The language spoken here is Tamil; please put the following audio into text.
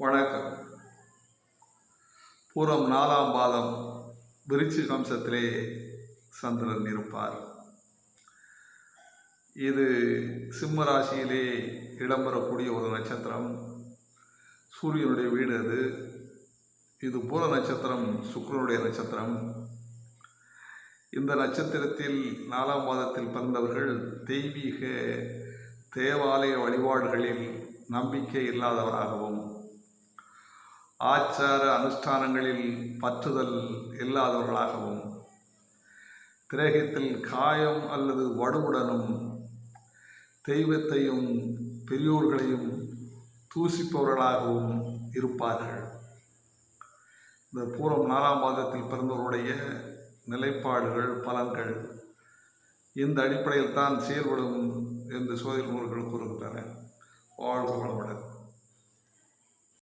வணக்கம். பூரம் 4ஆம் பாதம் விருச்சிக வம்சத்திலே சந்திரன் இருப்பார். இது சிம்ம ராசியிலே இடம்பெறக்கூடிய ஒரு நட்சத்திரம். சூரியனுடைய வீடு அது. இது பூர நட்சத்திரம், சுக்கிரனுடைய நட்சத்திரம். இந்த நட்சத்திரத்தில் 4ஆம் பாதத்தில் பிறந்தவர்கள் தெய்வீக தேவாலய வழிபாடுகளில் நம்பிக்கை இல்லாதவராகவும் ஆச்சார அனுஷ்டானங்களில் பற்றுதல் இல்லாதவர்களாகவும் திரேகத்தில் காயம் அல்லது வடுவுடனும் தெய்வத்தையும் பெரியோர்களையும் தூசிப்பவர்களாகவும் இருப்பார்கள். இந்த பூரம் 4ஆம் பாதத்தில் பிறந்தவருடைய நிலைப்பாடுகள், பலன்கள் இந்த அடிப்படையில் தான் செயல்படும் என்று சோதிட நூல்கள் கூறுகின்றன. வாழ்க வளமுடன்.